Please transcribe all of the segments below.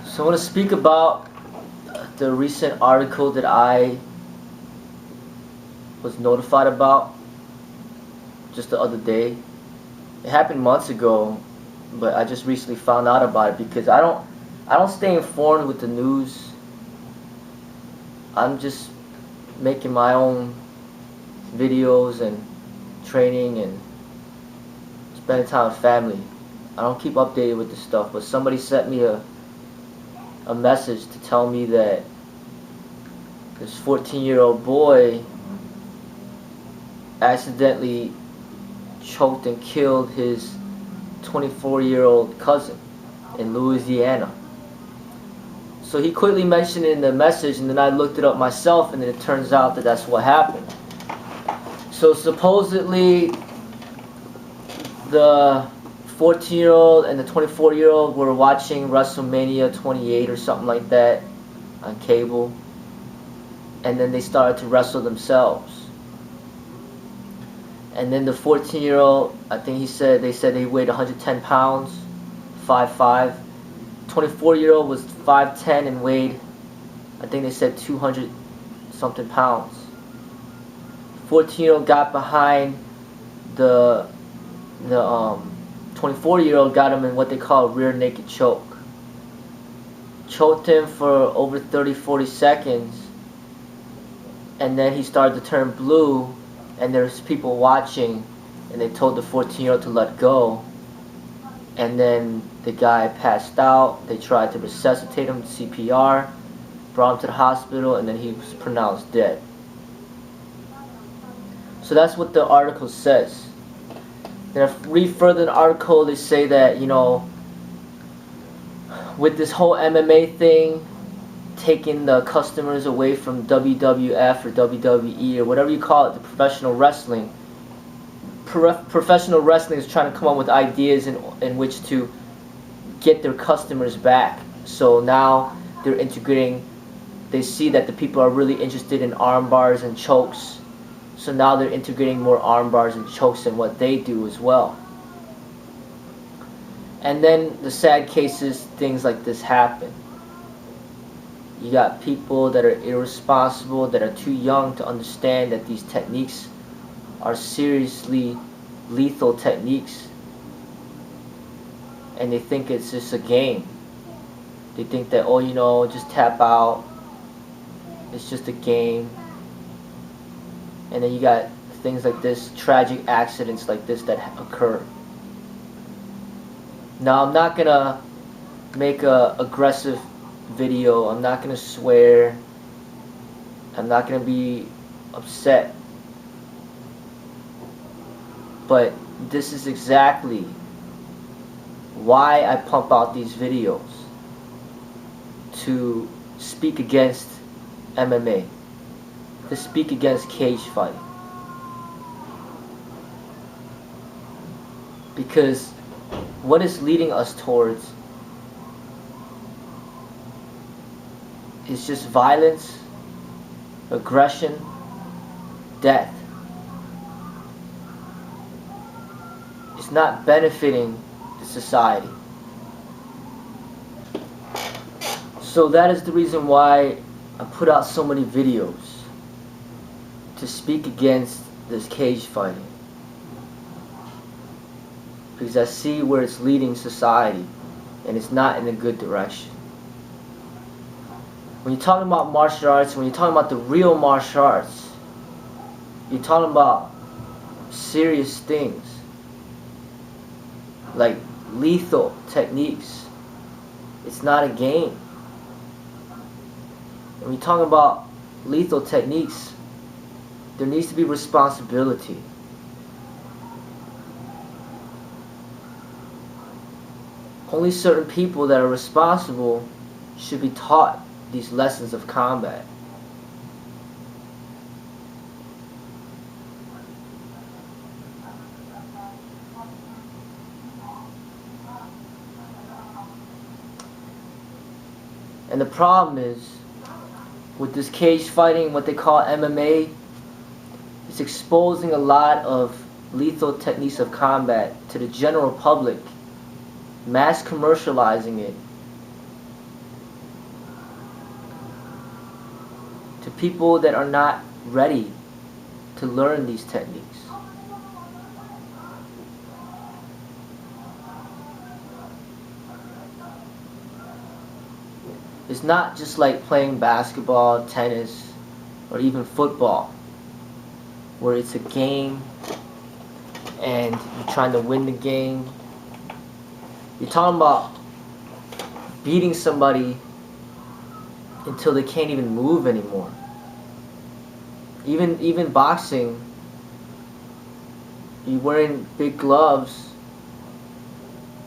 So I want to speak about the recent article that I was notified about just the other day. It happened months ago, but I just recently found out about it because I don't stay informed with the news. I'm just making my own videos and training and spending time with family. I don't keep updated with this stuff, but somebody sent me a message to tell me that this 14-year-old boy accidentally choked and killed his 24-year-old cousin in Louisiana. So he quickly mentioned it in the message, and then I looked it up myself, and then it turns out that that's what happened. So supposedly the 14-year-old and the 24-year-old were watching WrestleMania 28 or something like that on cable, and then they started to wrestle themselves. And then the 14-year-old, I think they said he weighed 110 pounds, 5'5". 24-year-old was 5'10" and weighed, I think they said 200 something pounds. 14-year-old got behind the 24-year-old, got him in what they call a rear naked choke. Choked him for over 30-40 seconds, and then he started to turn blue, and there's people watching, and they told the 14-year-old to let go, and then the guy passed out. They tried to resuscitate him, CPR, brought him to the hospital, and then he was pronounced dead. So that's what the article says. Then if I read further in the article, they say that, with this whole MMA thing, taking the customers away from WWF or WWE or whatever you call it, the professional wrestling. Professional wrestling is trying to come up with ideas in which to get their customers back. So now they're integrating, they see that the people are really interested in arm bars and chokes. So now they're integrating more arm bars and chokes in what they do as well. And then the sad cases, things like this happen. You got people that are irresponsible, that are too young to understand that these techniques are seriously lethal techniques. And they think it's just a game. They think that, just tap out. It's just a game. And then you got things like this, tragic accidents like this that occur. Now, I'm not going to make a aggressive video. I'm not going to swear. I'm not going to be upset. But this is exactly why I pump out these videos, to speak against MMA, to speak against cage fighting. Because what it's leading us towards is just violence, aggression, death. It's not benefiting the society. So that is the reason why I put out so many videos, to speak against this cage fighting. Because I see where it's leading society, and it's not in a good direction. When you're talking about martial arts, when you're talking about the real martial arts, you're talking about serious things, like lethal techniques. It's not a game. When you're talking about lethal techniques, there needs to be responsibility. Only certain people that are responsible should be taught these lessons of combat. And the problem is, with this cage fighting, what they call MMA, it's exposing a lot of lethal techniques of combat to the general public, mass commercializing it, to people that are not ready to learn these techniques. It's not just like playing basketball, tennis, or even football, where it's a game and you're trying to win the game. You're talking about beating somebody until they can't even move anymore. Even boxing, you're wearing big gloves,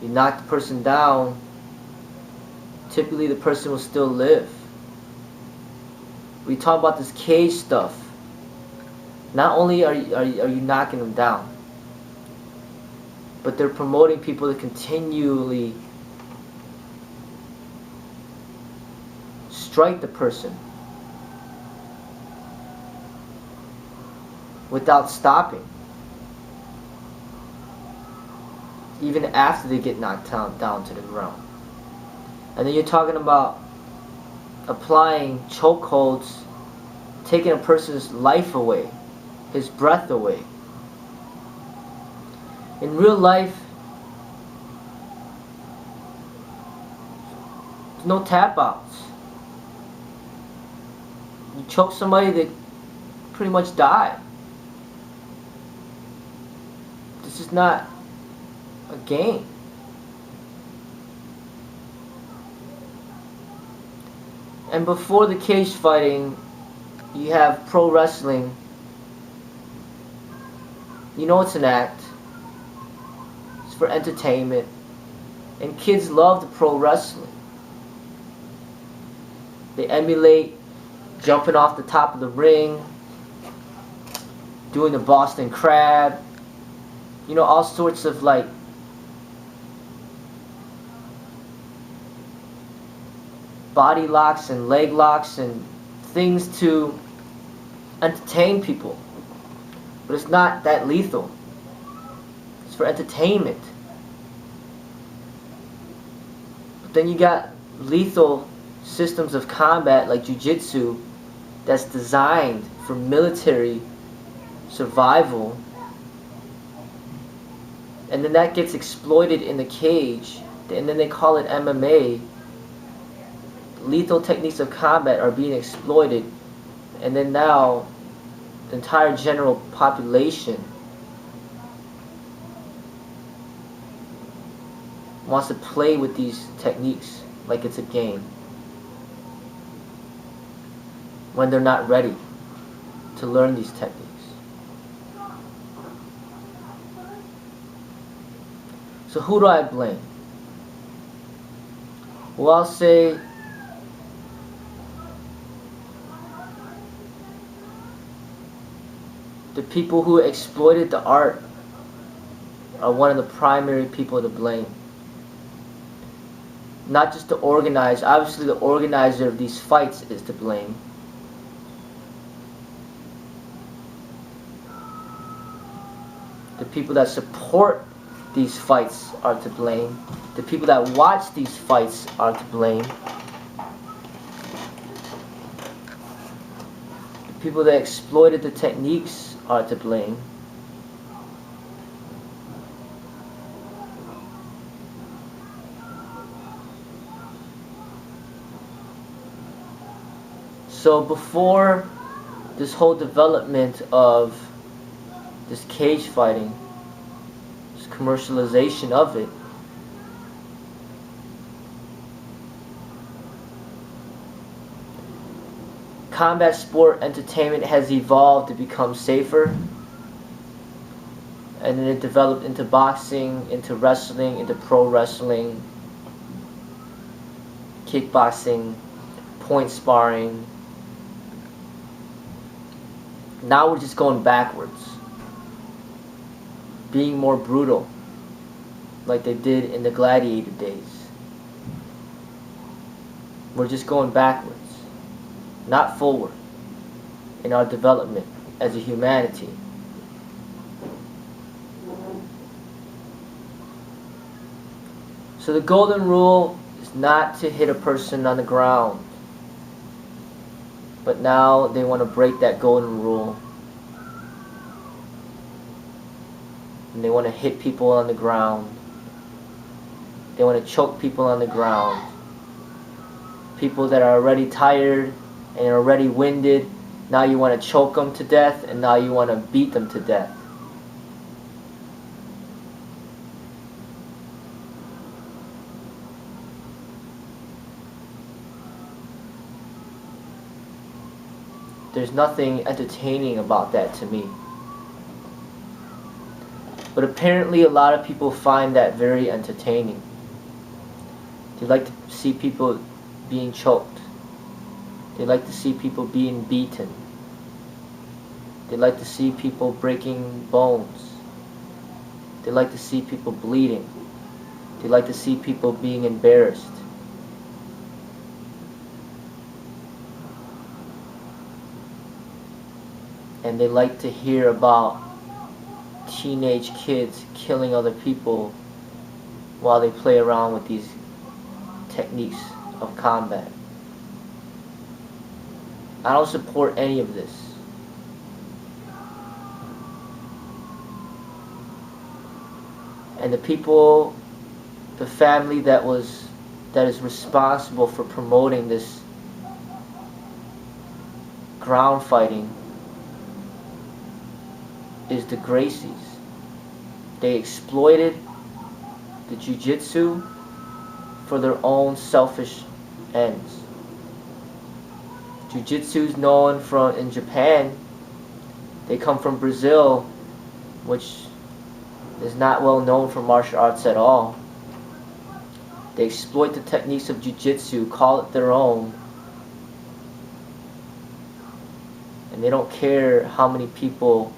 you knock the person down, typically the person will still live. We talk about this cage stuff. Not only are you knocking them down, but they're promoting people to continually strike the person without stopping, even after they get knocked down to the ground. And then you're talking about applying chokeholds, taking a person's life away, his breath away. In real life, there's no tap outs. You choke somebody, they pretty much die. This is not a game. And before the cage fighting, you have pro wrestling. You know it's an act. It's for entertainment. And kids love the pro wrestling. They emulate jumping off the top of the ring, doing the Boston Crab, you know, all sorts of like body locks and leg locks and things to entertain people. But it's not that lethal. It's for entertainment. But then you got lethal systems of combat like jiu-jitsu that's designed for military survival, and then that gets exploited in the cage, and then they call it MMA. Lethal techniques of combat are being exploited, and then now the entire general population wants to play with these techniques like it's a game when they're not ready to learn these techniques. So who do I blame? Well, I'll say the people who exploited the art are one of the primary people to blame. Not just the organizer. Obviously the organizer of these fights is to blame. The people that support these fights are to blame. The people that watch these fights are to blame. The people that exploited the techniques are to blame. So before this whole development of this cage fighting, this commercialization of it, combat sport entertainment has evolved to become safer, and then it developed into boxing, into wrestling, into pro wrestling, kickboxing, point sparring. Now we're just going backwards, being more brutal like they did in the gladiator days. We're just going backwards, not forward in our development as a humanity. So the golden rule is not to hit a person on the ground. But now they want to break that golden rule. And they want to hit people on the ground. They want to choke people on the ground. People that are already tired and are already winded, now you want to choke them to death, and now you want to beat them to death. There's nothing entertaining about that to me. But apparently a lot of people find that very entertaining. They like to see people being choked. They like to see people being beaten. They like to see people breaking bones. They like to see people bleeding. They like to see people being embarrassed. And they like to hear about teenage kids killing other people while they play around with these techniques of combat. I don't support any of this. And the people, the family that is responsible for promoting this ground fighting is the Gracies. They exploited the jiu-jitsu for their own selfish ends. Jiu-jitsu is known in Japan. They come from Brazil, which is not well known for martial arts at all. They exploit the techniques of jiu-jitsu, call it their own, and they don't care how many people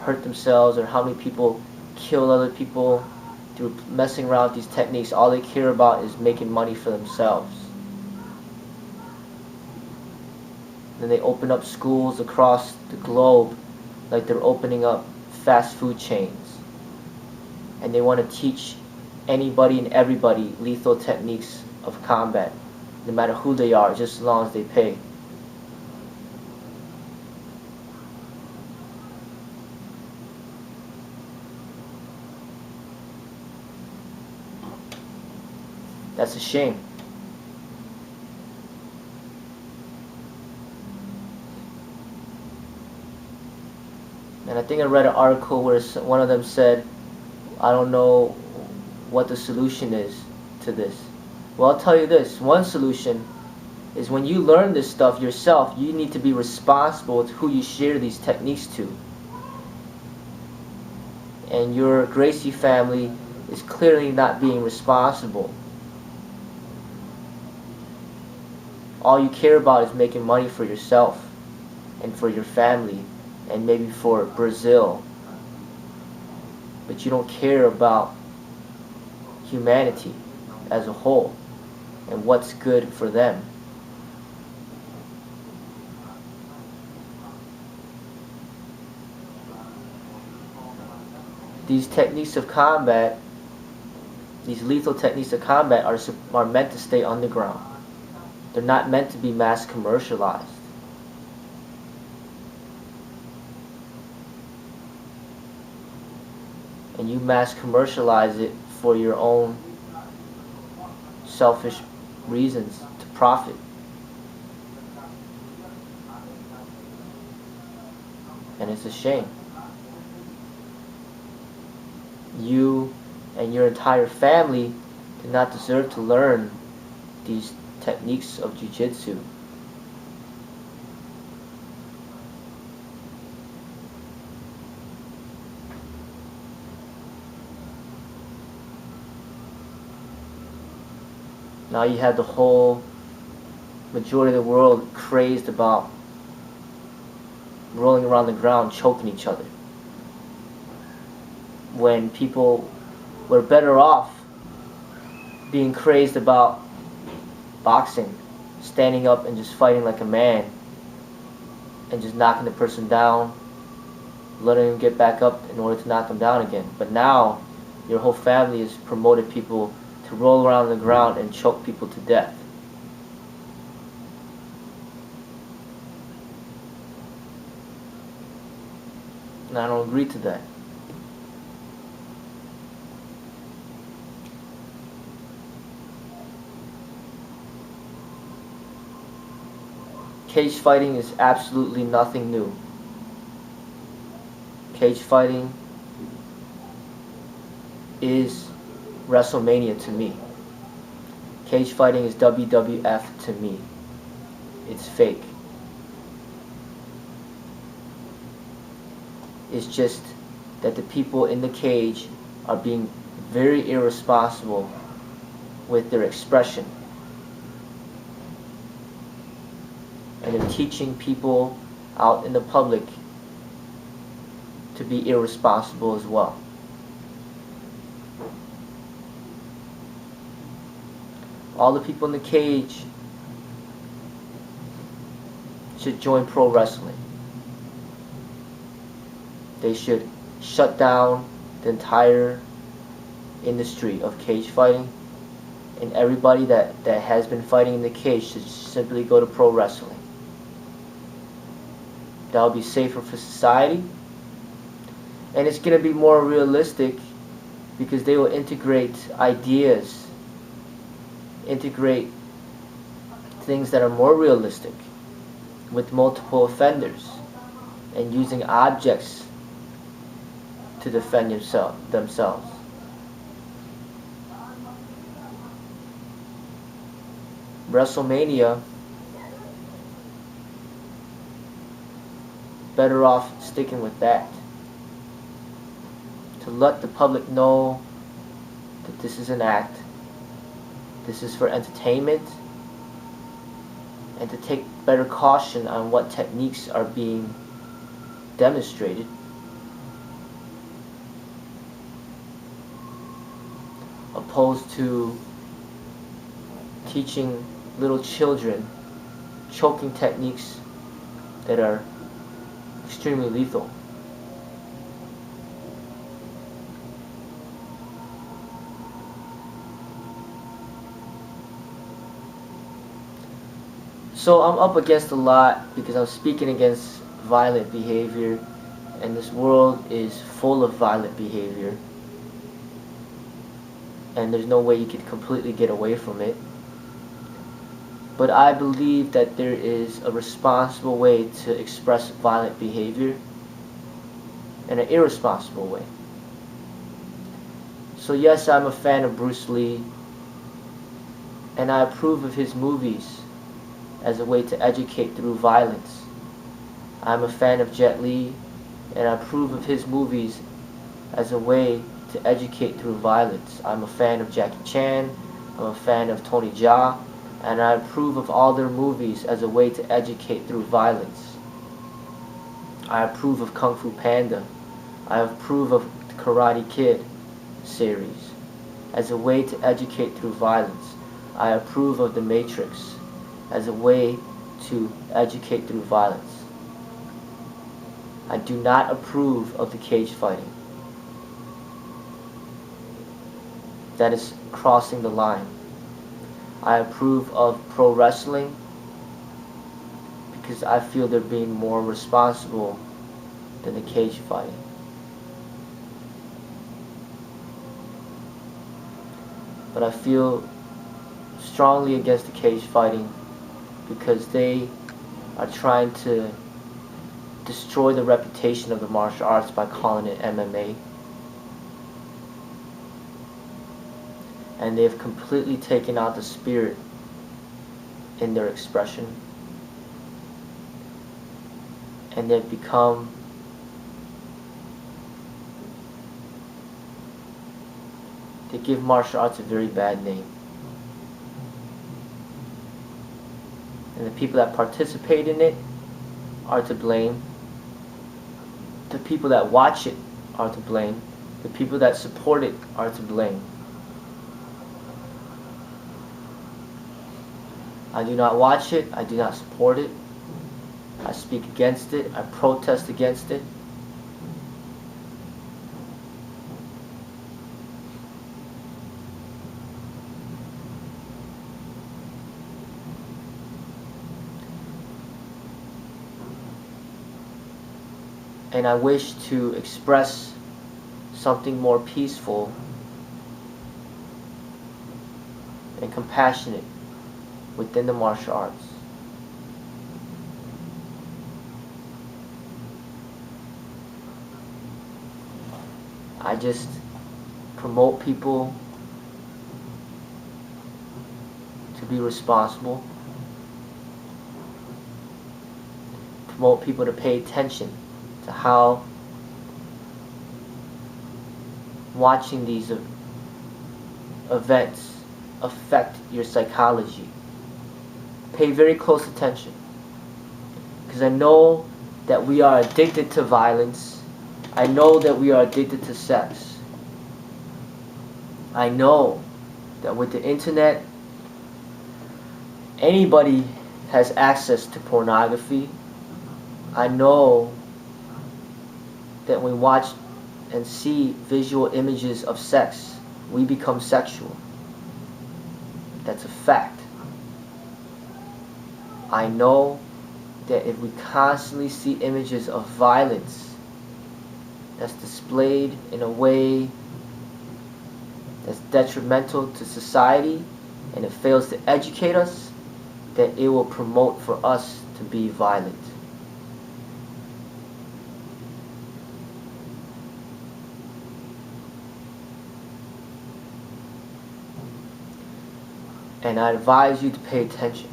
hurt themselves or how many people kill other people through messing around with these techniques. All they care about is making money for themselves. Then they open up schools across the globe like they're opening up fast food chains. And they want to teach anybody and everybody lethal techniques of combat, no matter who they are, just as long as they pay. That's a shame. And I think I read an article where one of them said, I don't know what the solution is to this. Well, I'll tell you this. One solution is when you learn this stuff yourself, you need to be responsible with who you share these techniques to. And your Gracie family is clearly not being responsible. All you care about is making money for yourself and for your family and maybe for Brazil. But you don't care about humanity as a whole and what's good for them. These techniques of combat, these lethal techniques of combat are meant to stay underground. They're not meant to be mass commercialized. And you mass commercialize it for your own selfish reasons to profit. And it's a shame. You and your entire family do not deserve to learn these techniques of jiu-jitsu. Now you have the whole majority of the world crazed about rolling around the ground choking each other, when people were better off being crazed about boxing, standing up and just fighting like a man and just knocking the person down, letting him get back up in order to knock him down again. But now your whole family has promoted people to roll around the ground and choke people to death. And I don't agree to that. Cage fighting is absolutely nothing new. Cage fighting is WrestleMania to me. Cage fighting is WWF to me. It's fake. It's just that the people in the cage are being very irresponsible with their expression. And they're teaching people out in the public to be irresponsible as well. All the people in the cage should join pro wrestling. They should shut down the entire industry of cage fighting, and everybody that has been fighting in the cage should simply go to pro wrestling. That will be safer for society, and it's going to be more realistic because they will integrate ideas, integrate things that are more realistic with multiple offenders and using objects to defend themselves. WrestleMania, better off sticking with that. To let the public know that this is an act, this is for entertainment, and to take better caution on what techniques are being demonstrated. Opposed to teaching little children choking techniques that are extremely lethal. So I'm up against a lot because I'm speaking against violent behavior, and this world is full of violent behavior, and there's no way you can completely get away from it. But I believe that there is a responsible way to express violent behavior and an irresponsible way. So yes, I'm a fan of Bruce Lee, and I approve of his movies as a way to educate through violence. I'm a fan of Jet Li, and I approve of his movies as a way to educate through violence. I'm a fan of Jackie Chan, I'm a fan of Tony Jaa, and I approve of all their movies as a way to educate through violence. I approve of Kung Fu Panda. I approve of the Karate Kid series as a way to educate through violence. I approve of The Matrix as a way to educate through violence. I do not approve of the cage fighting. That is crossing the line. I approve of pro wrestling because I feel they're being more responsible than the cage fighting. But I feel strongly against the cage fighting because they are trying to destroy the reputation of the martial arts by calling it MMA. And they've completely taken out the spirit in their expression. And they've become they give martial arts a very bad name. And the people that participate in it are to blame. The people that watch it are to blame. The people that support it are to blame. I do not watch it. I do not support it. I speak against it. I protest against it. and I wish to express something more peaceful and compassionate within the martial arts. I just promote people to be responsible, promote people to pay attention to how watching these events affect your psychology. Pay very close attention, because I know that we are addicted to violence. I know that we are addicted to sex. I know that with the internet, anybody has access to pornography. I know that when we watch and see visual images of sex, we become sexual. That's a fact. I know that if we constantly see images of violence that's displayed in a way that's detrimental to society and it fails to educate us, that it will promote for us to be violent. And I advise you to pay attention.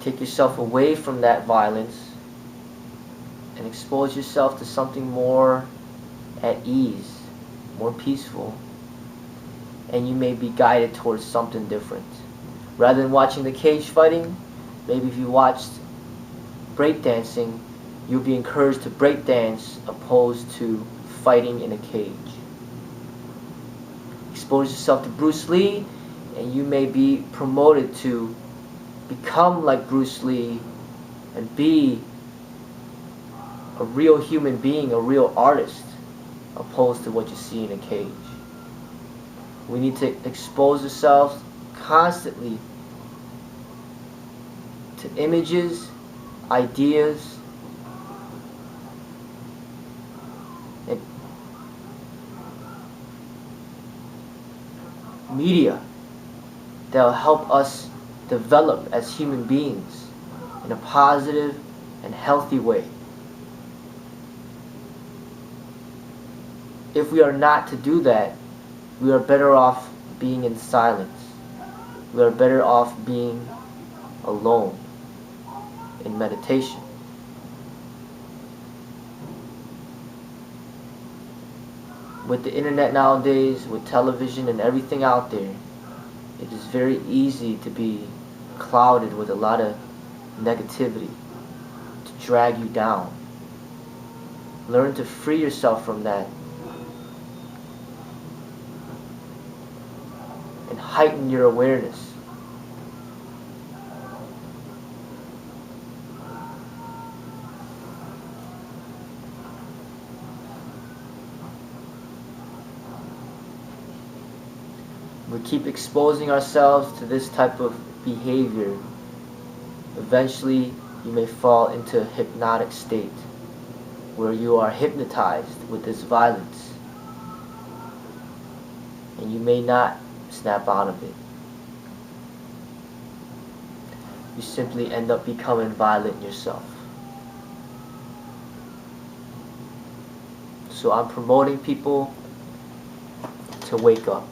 Take yourself away from that violence and expose yourself to something more at ease, more peaceful, and you may be guided towards something different. Rather than watching the cage fighting, maybe if you watched breakdancing, you'll be encouraged to breakdance opposed to fighting in a cage. Expose yourself to Bruce Lee, and you may be promoted to become like Bruce Lee and be a real human being, a real artist, opposed to what you see in a cage. We need to expose ourselves constantly to images, ideas, and media that will help us develop as human beings in a positive and healthy way. If we are not to do that, we are better off being in silence. We are better off being alone in meditation. With the internet nowadays, with television and everything out there, it is very easy to be clouded with a lot of negativity, to drag you down. Learn to free yourself from that and heighten your awareness. We keep exposing ourselves to this type of behavior. Eventually, you may fall into a hypnotic state where you are hypnotized with this violence, and you may not snap out of it. You simply end up becoming violent yourself. So I'm promoting people to wake up.